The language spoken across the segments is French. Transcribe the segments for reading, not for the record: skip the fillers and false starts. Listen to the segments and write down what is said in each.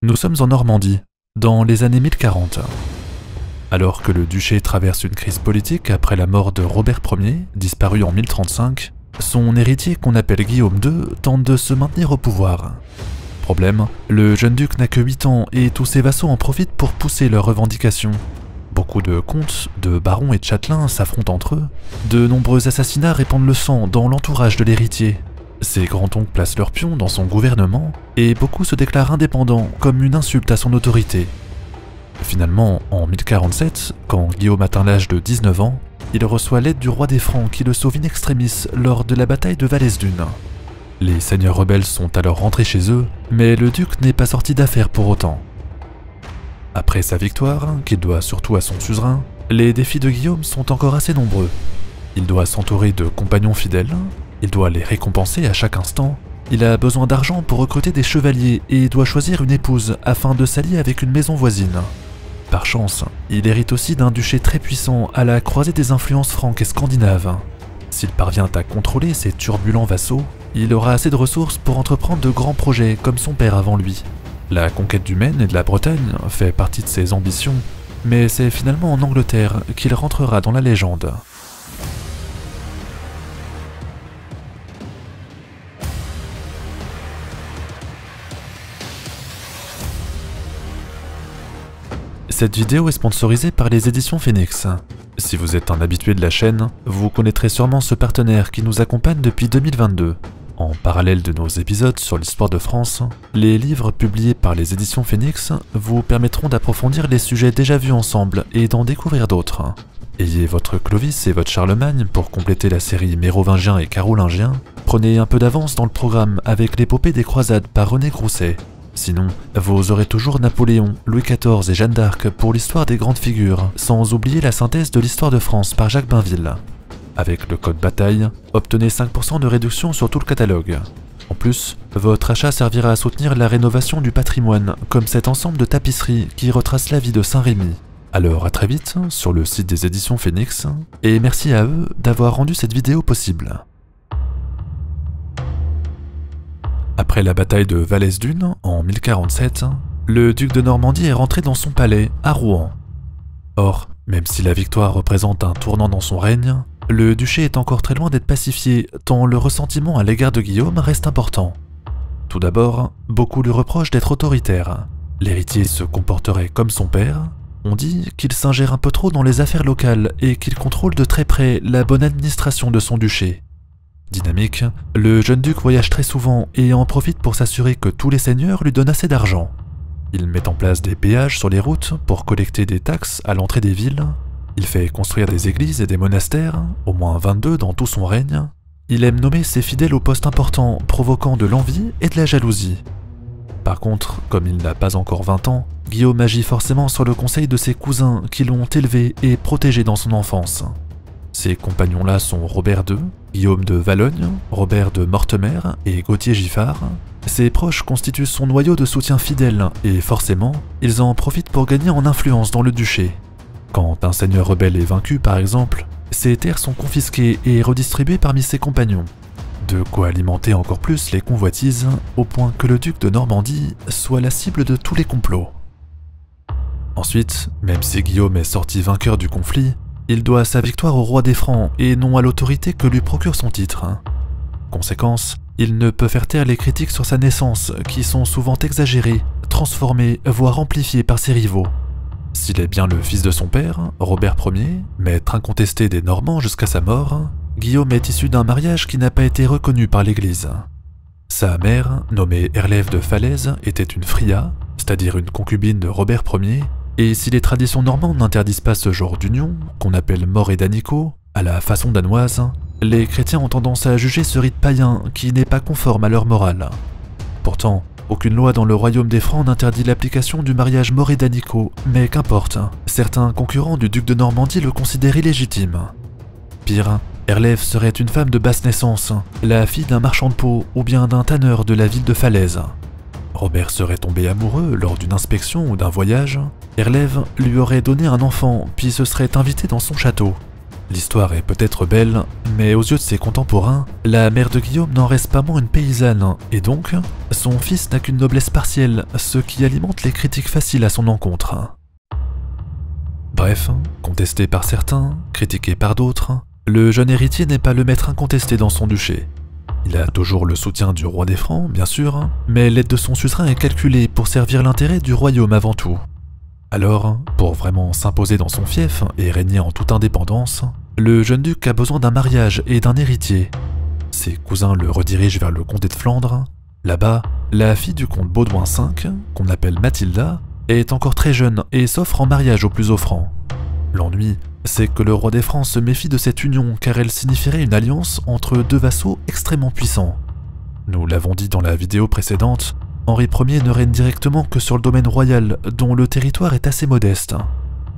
Nous sommes en Normandie, dans les années 1040. Alors que le duché traverse une crise politique après la mort de Robert Ier, disparu en 1035, son héritier qu'on appelle Guillaume II tente de se maintenir au pouvoir. Problème, le jeune duc n'a que 8 ans et tous ses vassaux en profitent pour pousser leurs revendications. Beaucoup de comtes, de barons et de châtelains s'affrontent entre eux. De nombreux assassinats répandent le sang dans l'entourage de l'héritier. Ses grands-oncles placent leurs pions dans son gouvernement et beaucoup se déclarent indépendants comme une insulte à son autorité. Finalement, en 1047, quand Guillaume atteint l'âge de 19 ans, il reçoit l'aide du roi des Francs qui le sauve in extremis lors de la bataille de Vallesdune. Les seigneurs rebelles sont alors rentrés chez eux, mais le duc n'est pas sorti d'affaire pour autant. Après sa victoire, qu'il doit surtout à son suzerain, les défis de Guillaume sont encore assez nombreux. Il doit s'entourer de compagnons fidèles, il doit les récompenser à chaque instant, il a besoin d'argent pour recruter des chevaliers et doit choisir une épouse afin de s'allier avec une maison voisine. Par chance, il hérite aussi d'un duché très puissant à la croisée des influences franques et scandinaves. S'il parvient à contrôler ses turbulents vassaux, il aura assez de ressources pour entreprendre de grands projets comme son père avant lui. La conquête du Maine et de la Bretagne fait partie de ses ambitions, mais c'est finalement en Angleterre qu'il rentrera dans la légende. Cette vidéo est sponsorisée par les éditions Phoenix. Si vous êtes un habitué de la chaîne, vous connaîtrez sûrement ce partenaire qui nous accompagne depuis 2022. En parallèle de nos épisodes sur l'histoire de France, les livres publiés par les éditions Phoenix vous permettront d'approfondir les sujets déjà vus ensemble et d'en découvrir d'autres. Ayez votre Clovis et votre Charlemagne pour compléter la série mérovingien et carolingien, prenez un peu d'avance dans le programme avec l'épopée des croisades par René Grousset. Sinon, vous aurez toujours Napoléon, Louis XIV et Jeanne d'Arc pour l'histoire des grandes figures, sans oublier la synthèse de l'histoire de France par Jacques Bainville. Avec le code bataille, obtenez 5% de réduction sur tout le catalogue. En plus, votre achat servira à soutenir la rénovation du patrimoine, comme cet ensemble de tapisseries qui retrace la vie de Saint-Rémy. Alors à très vite sur le site des éditions Phoenix, et merci à eux d'avoir rendu cette vidéo possible. Après la bataille de Vallesdune, en 1047, le duc de Normandie est rentré dans son palais, à Rouen. Or, même si la victoire représente un tournant dans son règne, le duché est encore très loin d'être pacifié, tant le ressentiment à l'égard de Guillaume reste important. Tout d'abord, beaucoup lui reprochent d'être autoritaire. L'héritier se comporterait comme son père. On dit qu'il s'ingère un peu trop dans les affaires locales et qu'il contrôle de très près la bonne administration de son duché. Dynamique, le jeune duc voyage très souvent et en profite pour s'assurer que tous les seigneurs lui donnent assez d'argent. Il met en place des péages sur les routes pour collecter des taxes à l'entrée des villes. Il fait construire des églises et des monastères, au moins 22 dans tout son règne. Il aime nommer ses fidèles aux postes importants, provoquant de l'envie et de la jalousie. Par contre, comme il n'a pas encore 20 ans, Guillaume agit forcément sur le conseil de ses cousins qui l'ont élevé et protégé dans son enfance. Ces compagnons-là sont Robert II, Guillaume de Valognes, Robert de Mortemer et Gauthier Giffard. Ses proches constituent son noyau de soutien fidèle et forcément, ils en profitent pour gagner en influence dans le duché. Quand un seigneur rebelle est vaincu par exemple, ses terres sont confisquées et redistribuées parmi ses compagnons. De quoi alimenter encore plus les convoitises, au point que le duc de Normandie soit la cible de tous les complots. Ensuite, même si Guillaume est sorti vainqueur du conflit, il doit sa victoire au roi des Francs et non à l'autorité que lui procure son titre. Conséquence, il ne peut faire taire les critiques sur sa naissance qui sont souvent exagérées, transformées, voire amplifiées par ses rivaux. S'il est bien le fils de son père, Robert Ier, maître incontesté des Normands jusqu'à sa mort, Guillaume est issu d'un mariage qui n'a pas été reconnu par l'Église. Sa mère, nommée Herlève de Falaise, était une fria, c'est-à-dire une concubine de Robert Ier, et si les traditions normandes n'interdisent pas ce genre d'union, qu'on appelle mort et danico, à la façon danoise, les chrétiens ont tendance à juger ce rite païen qui n'est pas conforme à leur morale. Pourtant, aucune loi dans le royaume des Francs n'interdit l'application du mariage mort et danico, mais qu'importe, certains concurrents du duc de Normandie le considèrent illégitime. Pire, Herlève serait une femme de basse naissance, la fille d'un marchand de peau ou bien d'un tanneur de la ville de Falaise. Robert serait tombé amoureux lors d'une inspection ou d'un voyage. Herlève lui aurait donné un enfant puis se serait invité dans son château. L'histoire est peut-être belle, mais aux yeux de ses contemporains, la mère de Guillaume n'en reste pas moins une paysanne, et donc, son fils n'a qu'une noblesse partielle, ce qui alimente les critiques faciles à son encontre. Bref, contesté par certains, critiqué par d'autres, le jeune héritier n'est pas le maître incontesté dans son duché. Il a toujours le soutien du roi des Francs, bien sûr, mais l'aide de son suzerain est calculée pour servir l'intérêt du royaume avant tout. Alors, pour vraiment s'imposer dans son fief et régner en toute indépendance, le jeune duc a besoin d'un mariage et d'un héritier. Ses cousins le redirigent vers le comté de Flandre. Là-bas, la fille du comte Baudouin V, qu'on appelle Mathilda, est encore très jeune et s'offre en mariage au plus offrant. L'ennui, c'est que le roi des Francs se méfie de cette union car elle signifierait une alliance entre deux vassaux extrêmement puissants. Nous l'avons dit dans la vidéo précédente, Henri Ier ne règne directement que sur le domaine royal, dont le territoire est assez modeste.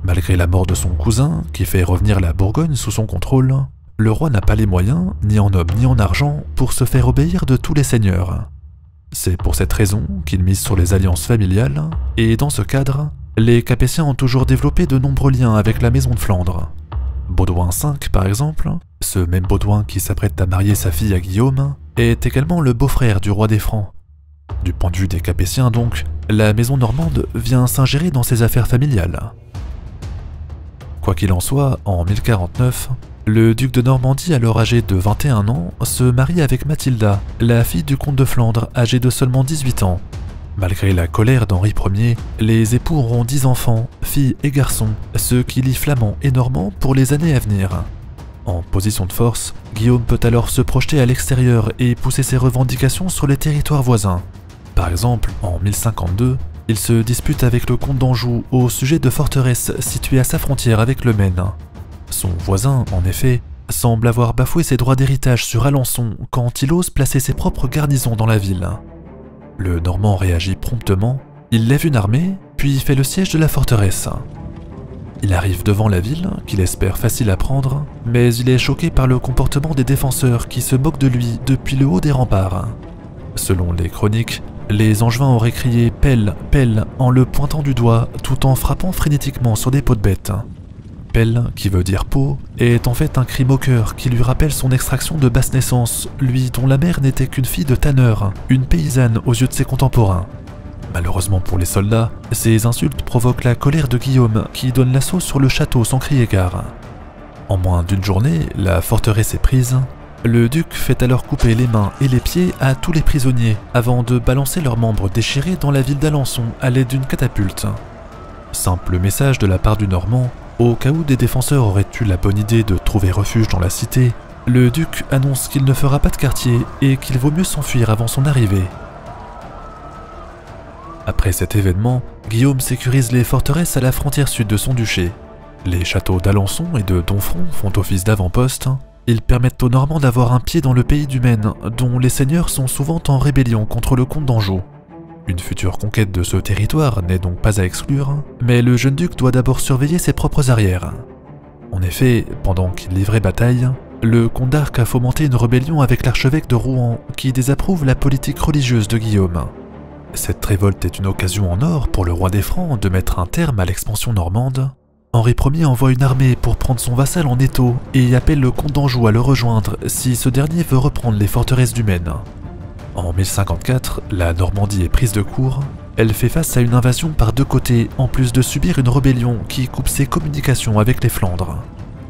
Malgré la mort de son cousin, qui fait revenir la Bourgogne sous son contrôle, le roi n'a pas les moyens, ni en hommes ni en argent, pour se faire obéir de tous les seigneurs. C'est pour cette raison qu'il mise sur les alliances familiales, et dans ce cadre, les Capétiens ont toujours développé de nombreux liens avec la maison de Flandre. Baudouin V, par exemple, ce même Baudouin qui s'apprête à marier sa fille à Guillaume, est également le beau-frère du roi des Francs. Du point de vue des Capétiens donc, la maison normande vient s'ingérer dans ses affaires familiales. Quoi qu'il en soit, en 1049, le duc de Normandie, alors âgé de 21 ans, se marie avec Mathilda, la fille du comte de Flandre, âgée de seulement 18 ans. Malgré la colère d'Henri Ier, les époux auront 10 enfants, filles et garçons, ce qui lie flamands et normands pour les années à venir. En position de force, Guillaume peut alors se projeter à l'extérieur et pousser ses revendications sur les territoires voisins. Par exemple, en 1052, il se dispute avec le comte d'Anjou au sujet de forteresses situées à sa frontière avec le Maine. Son voisin, en effet, semble avoir bafoué ses droits d'héritage sur Alençon quand il ose placer ses propres garnisons dans la ville. Le Normand réagit promptement, il lève une armée, puis fait le siège de la forteresse. Il arrive devant la ville, qu'il espère facile à prendre, mais il est choqué par le comportement des défenseurs qui se moquent de lui depuis le haut des remparts. Selon les chroniques, les Angevins auraient crié « Pelle, pelle » en le pointant du doigt tout en frappant frénétiquement sur des peaux de bêtes. Pelle, qui veut dire peau, est en fait un cri moqueur qui lui rappelle son extraction de basse naissance, lui dont la mère n'était qu'une fille de tanneur, une paysanne aux yeux de ses contemporains. Malheureusement pour les soldats, ces insultes provoquent la colère de Guillaume qui donne l'assaut sur le château sans crier gare. En moins d'une journée, la forteresse est prise. Le duc fait alors couper les mains et les pieds à tous les prisonniers avant de balancer leurs membres déchirés dans la ville d'Alençon à l'aide d'une catapulte. Simple message de la part du Normand, au cas où des défenseurs auraient eu la bonne idée de trouver refuge dans la cité, le duc annonce qu'il ne fera pas de quartier et qu'il vaut mieux s'enfuir avant son arrivée. Après cet événement, Guillaume sécurise les forteresses à la frontière sud de son duché. Les châteaux d'Alençon et de Domfront font office d'avant-poste. Ils permettent aux Normands d'avoir un pied dans le pays du Maine, dont les seigneurs sont souvent en rébellion contre le comte d'Anjou. Une future conquête de ce territoire n'est donc pas à exclure, mais le jeune duc doit d'abord surveiller ses propres arrières. En effet, pendant qu'il livrait bataille, le comte d'Arc a fomenté une rébellion avec l'archevêque de Rouen qui désapprouve la politique religieuse de Guillaume. Cette révolte est une occasion en or pour le roi des Francs de mettre un terme à l'expansion normande. Henri Ier envoie une armée pour prendre son vassal en étau et appelle le comte d'Anjou à le rejoindre si ce dernier veut reprendre les forteresses du Maine. En 1054, la Normandie est prise de court. Elle fait face à une invasion par deux côtés, en plus de subir une rébellion qui coupe ses communications avec les Flandres.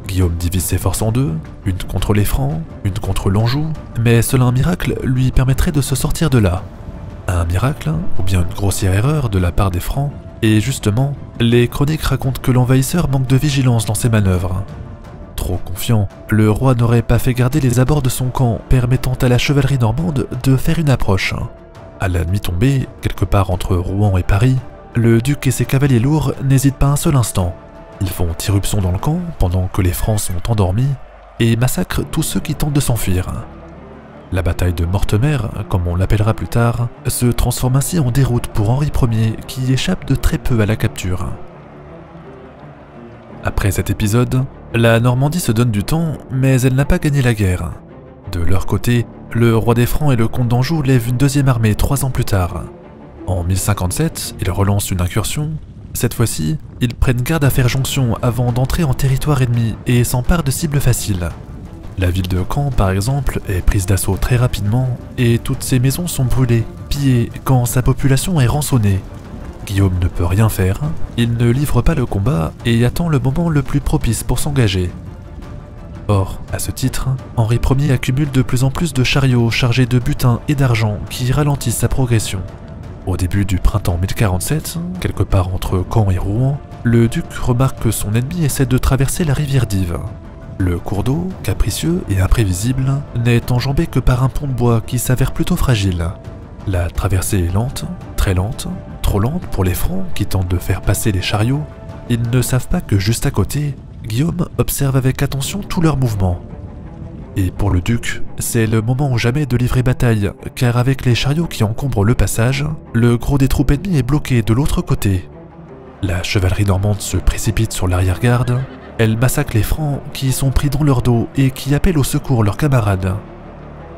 Guillaume divise ses forces en deux, une contre les Francs, une contre l'Anjou, mais seul un miracle lui permettrait de se sortir de là. Un miracle, ou bien une grossière erreur de la part des Francs, et justement, les chroniques racontent que l'envahisseur manque de vigilance dans ses manœuvres. Trop confiant, le roi n'aurait pas fait garder les abords de son camp, permettant à la chevalerie normande de faire une approche. À la nuit tombée, quelque part entre Rouen et Paris, le duc et ses cavaliers lourds n'hésitent pas un seul instant. Ils font irruption dans le camp pendant que les Francs sont endormis et massacrent tous ceux qui tentent de s'enfuir. La bataille de Mortemer, comme on l'appellera plus tard, se transforme ainsi en déroute pour Henri Ier qui échappe de très peu à la capture. Après cet épisode, la Normandie se donne du temps, mais elle n'a pas gagné la guerre. De leur côté, le roi des Francs et le comte d'Anjou lèvent une deuxième armée 3 ans plus tard. En 1057, ils relancent une incursion. Cette fois-ci, ils prennent garde à faire jonction avant d'entrer en territoire ennemi et s'emparent de cibles faciles. La ville de Caen, par exemple, est prise d'assaut très rapidement et toutes ses maisons sont brûlées, pillées quand sa population est rançonnée. Guillaume ne peut rien faire, il ne livre pas le combat et attend le moment le plus propice pour s'engager. Or, à ce titre, Henri Ier accumule de plus en plus de chariots chargés de butin et d'argent qui ralentissent sa progression. Au début du printemps 1047, quelque part entre Caen et Rouen, le duc remarque que son ennemi essaie de traverser la rivière d'Ive. Le cours d'eau, capricieux et imprévisible, n'est enjambé que par un pont de bois qui s'avère plutôt fragile. La traversée est lente, très lente, trop lente pour les Francs qui tentent de faire passer les chariots. Ils ne savent pas que juste à côté, Guillaume observe avec attention tous leurs mouvements. Et pour le duc, c'est le moment ou jamais de livrer bataille, car avec les chariots qui encombrent le passage, le gros des troupes ennemies est bloqué de l'autre côté. La chevalerie normande se précipite sur l'arrière-garde. Elle massacre les Francs qui sont pris dans leur dos et qui appellent au secours leurs camarades.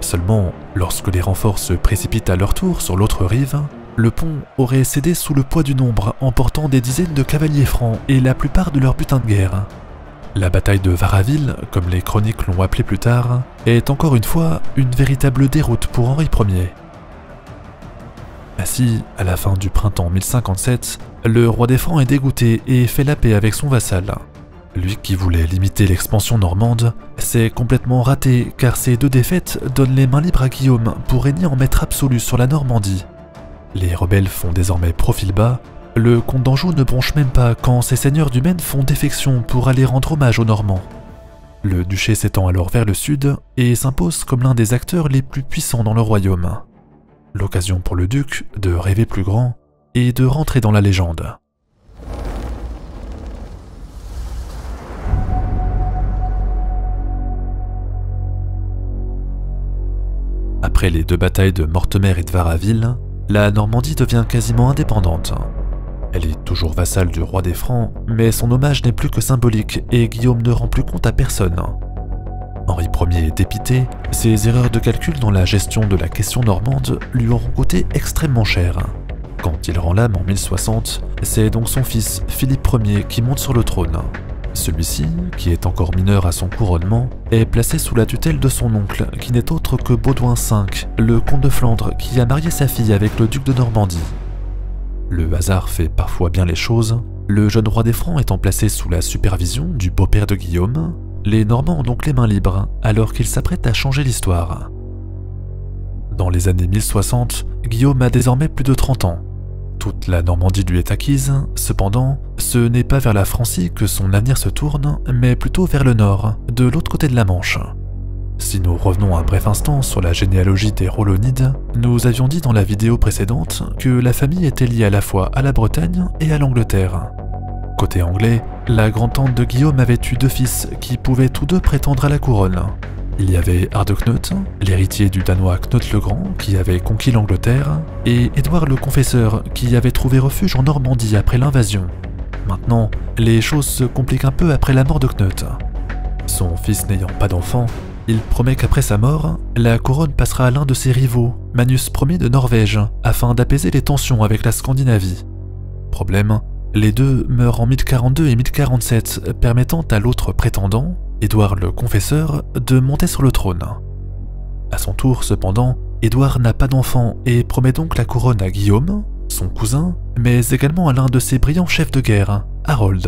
Seulement, lorsque les renforts se précipitent à leur tour sur l'autre rive, le pont aurait cédé sous le poids du nombre, emportant des dizaines de cavaliers francs et la plupart de leurs butins de guerre. La bataille de Varaville, comme les chroniques l'ont appelée plus tard, est encore une fois une véritable déroute pour Henri Ier. Ainsi, à la fin du printemps 1057, le roi des Francs est dégoûté et fait la paix avec son vassal. Lui qui voulait limiter l'expansion normande, s'est complètement raté car ces deux défaites donnent les mains libres à Guillaume pour régner en maître absolu sur la Normandie. Les rebelles font désormais profil bas, le comte d'Anjou ne bronche même pas quand ses seigneurs du Maine font défection pour aller rendre hommage aux Normands. Le duché s'étend alors vers le sud et s'impose comme l'un des acteurs les plus puissants dans le royaume. L'occasion pour le duc de rêver plus grand et de rentrer dans la légende. Après les deux batailles de Mortemer et de Varaville, la Normandie devient quasiment indépendante. Elle est toujours vassale du roi des Francs, mais son hommage n'est plus que symbolique et Guillaume ne rend plus compte à personne. Henri Ier est dépité, ses erreurs de calcul dans la gestion de la question normande lui auront coûté extrêmement cher. Quand il rend l'âme en 1060, c'est donc son fils Philippe Ier qui monte sur le trône. Celui-ci, qui est encore mineur à son couronnement, est placé sous la tutelle de son oncle, qui n'est autre que Baudouin V, le comte de Flandre qui a marié sa fille avec le duc de Normandie. Le hasard fait parfois bien les choses, le jeune roi des Francs étant placé sous la supervision du beau-père de Guillaume, les Normands ont donc les mains libres, alors qu'ils s'apprêtent à changer l'histoire. Dans les années 1060, Guillaume a désormais plus de 30 ans. Toute la Normandie lui est acquise, cependant, ce n'est pas vers la Francie que son avenir se tourne, mais plutôt vers le nord, de l'autre côté de la Manche. Si nous revenons un bref instant sur la généalogie des Rollonides, nous avions dit dans la vidéo précédente que la famille était liée à la fois à la Bretagne et à l'Angleterre. Côté anglais, la grande-tante de Guillaume avait eu deux fils qui pouvaient tous deux prétendre à la couronne. Il y avait Hardeknut, l'héritier du Danois Knut le Grand qui avait conquis l'Angleterre, et Édouard le Confesseur qui avait trouvé refuge en Normandie après l'invasion. Maintenant, les choses se compliquent un peu après la mort de Knut. Son fils n'ayant pas d'enfant, il promet qu'après sa mort, la couronne passera à l'un de ses rivaux, Magnus Ier de Norvège, afin d'apaiser les tensions avec la Scandinavie. Problème, les deux meurent en 1042 et 1047, permettant à l'autre prétendant, Édouard le Confesseur, de monter sur le trône. À son tour, cependant, Édouard n'a pas d'enfant et promet donc la couronne à Guillaume, son cousin, mais également à l'un de ses brillants chefs de guerre, Harold.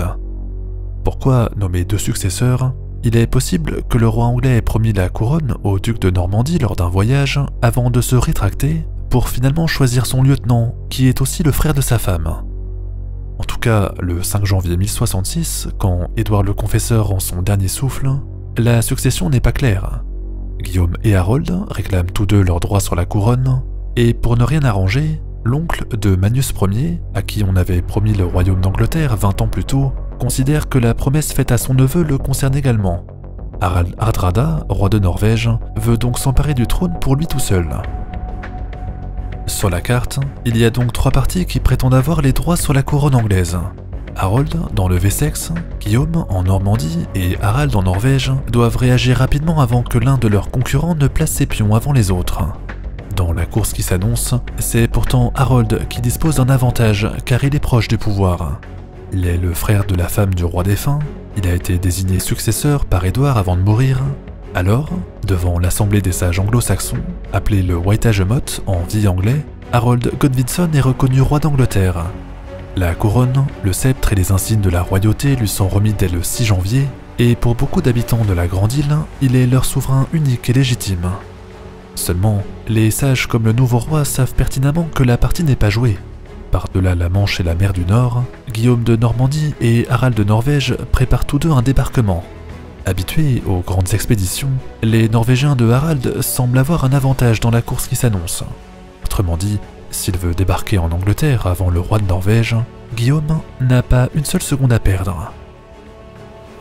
Pourquoi nommer deux successeurs? Il est possible que le roi anglais ait promis la couronne au duc de Normandie lors d'un voyage, avant de se rétracter, pour finalement choisir son lieutenant, qui est aussi le frère de sa femme. En tout cas, le 5 janvier 1066, quand Édouard le Confesseur rend son dernier souffle, la succession n'est pas claire. Guillaume et Harold réclament tous deux leurs droits sur la couronne, et pour ne rien arranger, l'oncle de Magnus Ier, à qui on avait promis le royaume d'Angleterre 20 ans plus tôt, considère que la promesse faite à son neveu le concerne également. Harald Hardrada, roi de Norvège, veut donc s'emparer du trône pour lui tout seul. Sur la carte, il y a donc trois parties qui prétendent avoir les droits sur la couronne anglaise. Harold, dans le Wessex, Guillaume, en Normandie, et Harald, en Norvège, doivent réagir rapidement avant que l'un de leurs concurrents ne place ses pions avant les autres. Dans la course qui s'annonce, c'est pourtant Harold qui dispose d'un avantage car il est proche du pouvoir. Il est le frère de la femme du roi défunt, il a été désigné successeur par Édouard avant de mourir. Alors, devant l'assemblée des sages anglo-saxons, appelée le Witenagemot en vieil anglais, Harold Godwinson est reconnu roi d'Angleterre. La couronne, le sceptre et les insignes de la royauté lui sont remis dès le 6 janvier, et pour beaucoup d'habitants de la Grande Île, il est leur souverain unique et légitime. Seulement, les sages comme le nouveau roi savent pertinemment que la partie n'est pas jouée. Par-delà la Manche et la mer du Nord, Guillaume de Normandie et Harald de Norvège préparent tous deux un débarquement. Habitués aux grandes expéditions, les Norvégiens de Harald semblent avoir un avantage dans la course qui s'annonce. Autrement dit, s'il veut débarquer en Angleterre avant le roi de Norvège, Guillaume n'a pas une seule seconde à perdre.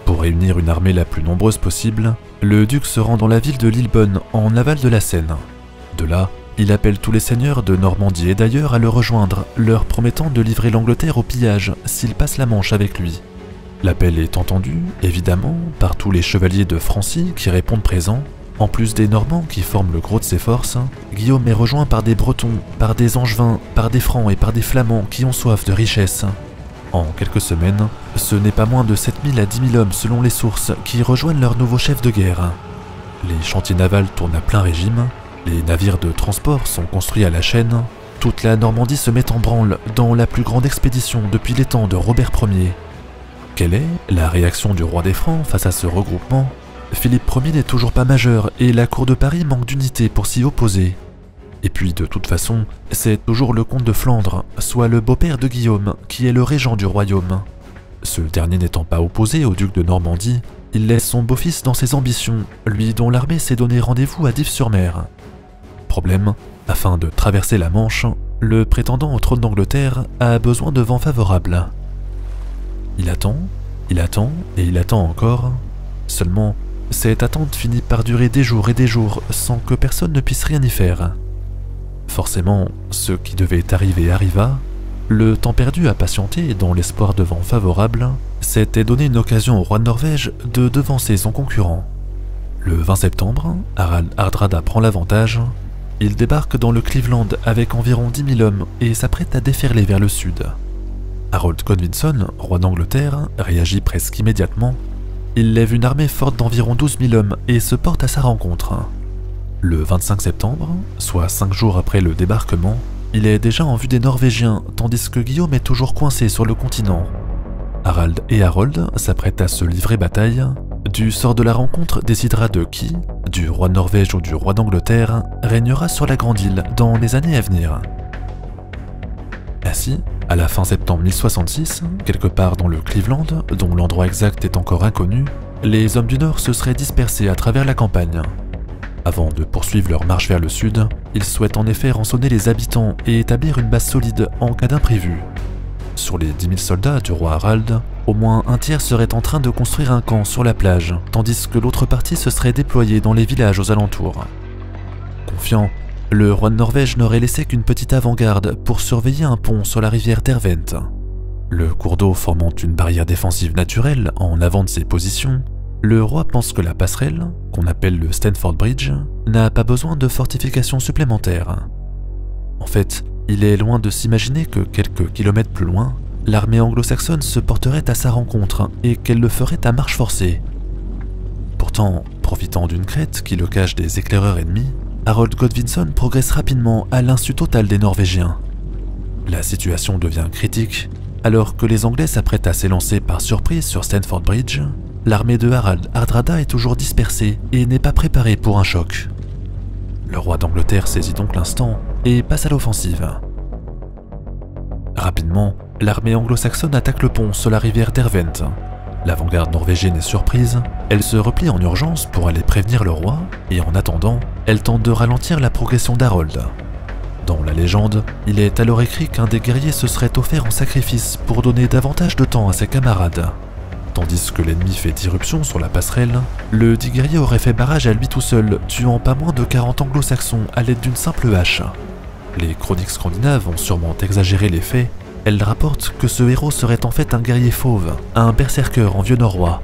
Pour réunir une armée la plus nombreuse possible, le duc se rend dans la ville de Lillebonne, en aval de la Seine. De là, il appelle tous les seigneurs de Normandie et d'ailleurs à le rejoindre, leur promettant de livrer l'Angleterre au pillage s'il passe la Manche avec lui. L'appel est entendu, évidemment, par tous les chevaliers de Francie qui répondent présents. En plus des Normands qui forment le gros de ses forces, Guillaume est rejoint par des Bretons, par des Angevins, par des Francs et par des Flamands qui ont soif de richesse. En quelques semaines, ce n'est pas moins de 7000 à 10 000 hommes selon les sources qui rejoignent leur nouveau chef de guerre. Les chantiers navals tournent à plein régime, les navires de transport sont construits à la chaîne, toute la Normandie se met en branle dans la plus grande expédition depuis les temps de Robert Ier. Quelle est la réaction du roi des Francs face à ce regroupement? Philippe Ier n'est toujours pas majeur et la cour de Paris manque d'unité pour s'y opposer. Et puis de toute façon, c'est toujours le comte de Flandre, soit le beau-père de Guillaume, qui est le régent du royaume. Ce dernier n'étant pas opposé au duc de Normandie, il laisse son beau-fils dans ses ambitions, lui dont l'armée s'est donné rendez-vous à Dives-sur-Mer. Problème, afin de traverser la Manche, le prétendant au trône d'Angleterre a besoin de vent favorable. Il attend et il attend encore. Seulement, cette attente finit par durer des jours et des jours sans que personne ne puisse rien y faire. Forcément, ce qui devait arriver arriva. Le temps perdu à patienter dans l'espoir de vent favorable s'était donné une occasion au roi de Norvège de devancer son concurrent. Le 20 septembre, Harald Hardrada prend l'avantage. Il débarque dans le Cleveland avec environ 10 000 hommes et s'apprête à déferler vers le sud. Harold Godwinson, roi d'Angleterre, réagit presque immédiatement. Il lève une armée forte d'environ 12 000 hommes et se porte à sa rencontre. Le 25 septembre, soit 5 jours après le débarquement, il est déjà en vue des Norvégiens, tandis que Guillaume est toujours coincé sur le continent. Harald et Harold s'apprêtent à se livrer bataille. Du sort de la rencontre décidera de qui, du roi de Norvège ou du roi d'Angleterre, régnera sur la Grande Île dans les années à venir. Ainsi, à la fin septembre 1066, quelque part dans le Cleveland, dont l'endroit exact est encore inconnu, les hommes du Nord se seraient dispersés à travers la campagne. Avant de poursuivre leur marche vers le sud, ils souhaitent en effet rançonner les habitants et établir une base solide en cas d'imprévu. Sur les 10 000 soldats du roi Harald, au moins un tiers serait en train de construire un camp sur la plage, tandis que l'autre partie se serait déployée dans les villages aux alentours. Confiant, le roi de Norvège n'aurait laissé qu'une petite avant-garde pour surveiller un pont sur la rivière Derwent. Le cours d'eau formant une barrière défensive naturelle en avant de ses positions, le roi pense que la passerelle, qu'on appelle le Stamford Bridge, n'a pas besoin de fortifications supplémentaires. En fait, il est loin de s'imaginer que quelques kilomètres plus loin, l'armée anglo-saxonne se porterait à sa rencontre et qu'elle le ferait à marche forcée. Pourtant, profitant d'une crête qui le cache des éclaireurs ennemis, Harold Godwinson progresse rapidement à l'insu total des Norvégiens. La situation devient critique. Alors que les Anglais s'apprêtent à s'élancer par surprise sur Stamford Bridge, l'armée de Harald Hardrada est toujours dispersée et n'est pas préparée pour un choc. Le roi d'Angleterre saisit donc l'instant et passe à l'offensive. Rapidement, l'armée anglo-saxonne attaque le pont sur la rivière Derwent. L'avant-garde norvégienne est surprise, elle se replie en urgence pour aller prévenir le roi, et en attendant, elle tente de ralentir la progression d'Harold. Dans la légende, il est alors écrit qu'un des guerriers se serait offert en sacrifice pour donner davantage de temps à ses camarades. Tandis que l'ennemi fait irruption sur la passerelle, le dit guerrier aurait fait barrage à lui tout seul, tuant pas moins de 40 anglo-saxons à l'aide d'une simple hache. Les chroniques scandinaves ont sûrement exagéré les faits. Elles rapportent que ce héros serait en fait un guerrier fauve, un berserker en vieux norrois.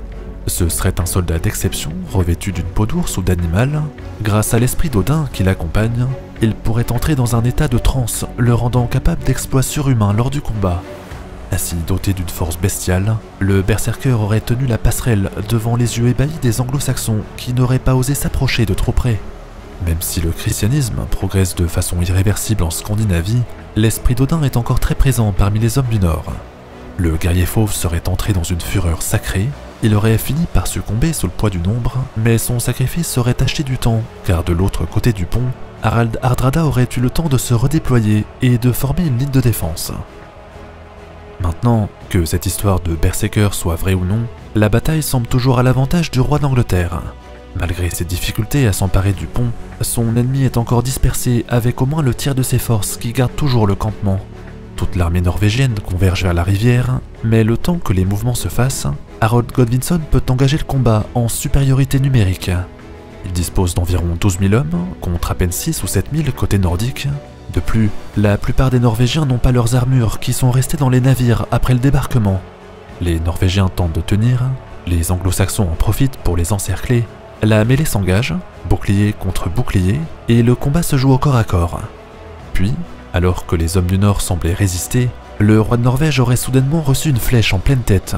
Ce serait un soldat d'exception, revêtu d'une peau d'ours ou d'animal. Grâce à l'esprit d'Odin qui l'accompagne, il pourrait entrer dans un état de transe, le rendant capable d'exploits surhumains lors du combat. Ainsi doté d'une force bestiale, le berserker aurait tenu la passerelle devant les yeux ébahis des anglo-saxons qui n'auraient pas osé s'approcher de trop près. Même si le christianisme progresse de façon irréversible en Scandinavie, l'esprit d'Odin est encore très présent parmi les hommes du Nord. Le guerrier fauve serait entré dans une fureur sacrée, il aurait fini par succomber sous le poids du nombre, mais son sacrifice serait acheté du temps, car de l'autre côté du pont, Harald Hardrada aurait eu le temps de se redéployer et de former une ligne de défense. Maintenant, que cette histoire de berserker soit vraie ou non, la bataille semble toujours à l'avantage du roi d'Angleterre. Malgré ses difficultés à s'emparer du pont, son ennemi est encore dispersé avec au moins le tiers de ses forces qui gardent toujours le campement. Toute l'armée norvégienne converge vers la rivière, mais le temps que les mouvements se fassent, Harold Godwinson peut engager le combat en supériorité numérique. Il dispose d'environ 12 000 hommes, contre à peine 6 ou 7 000 côté nordique. De plus, la plupart des Norvégiens n'ont pas leurs armures qui sont restées dans les navires après le débarquement. Les Norvégiens tentent de tenir, les Anglo-Saxons en profitent pour les encercler, la mêlée s'engage, bouclier contre bouclier, et le combat se joue au corps à corps. Puis, alors que les hommes du Nord semblaient résister, le roi de Norvège aurait soudainement reçu une flèche en pleine tête.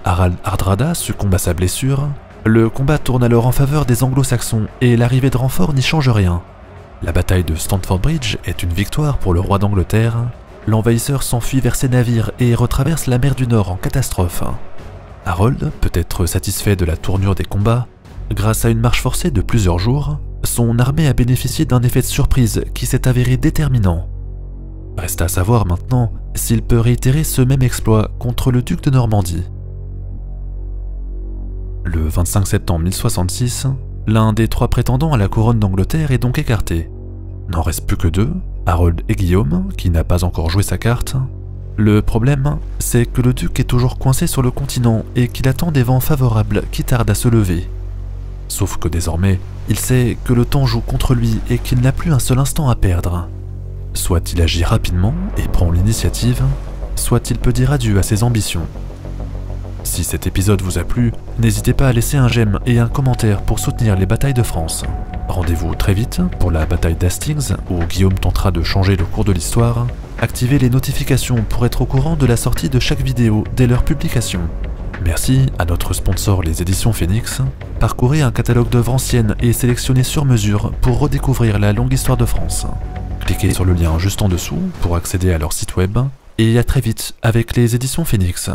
Harald Hardrada succombe à sa blessure, le combat tourne alors en faveur des Anglo-Saxons et l'arrivée de renforts n'y change rien. La bataille de Stamford Bridge est une victoire pour le roi d'Angleterre. L'envahisseur s'enfuit vers ses navires et retraverse la mer du Nord en catastrophe. Harold peut être satisfait de la tournure des combats. Grâce à une marche forcée de plusieurs jours, son armée a bénéficié d'un effet de surprise qui s'est avéré déterminant. Reste à savoir maintenant s'il peut réitérer ce même exploit contre le duc de Normandie. Le 25 septembre 1066, l'un des 3 prétendants à la couronne d'Angleterre est donc écarté. N'en reste plus que 2, Harold et Guillaume, qui n'a pas encore joué sa carte. Le problème, c'est que le duc est toujours coincé sur le continent et qu'il attend des vents favorables qui tardent à se lever. Sauf que désormais, il sait que le temps joue contre lui et qu'il n'a plus un seul instant à perdre. Soit il agit rapidement et prend l'initiative, soit il peut dire adieu à ses ambitions. Si cet épisode vous a plu, n'hésitez pas à laisser un j'aime et un commentaire pour soutenir les batailles de France. Rendez-vous très vite pour la bataille d'Hastings où Guillaume tentera de changer le cours de l'histoire. Activez les notifications pour être au courant de la sortie de chaque vidéo dès leur publication. Merci à notre sponsor les éditions Phoenix. Parcourez un catalogue d'œuvres anciennes et sélectionnez sur mesure pour redécouvrir la longue histoire de France. Cliquez sur le lien juste en dessous pour accéder à leur site web et à très vite avec les éditions Phoenix.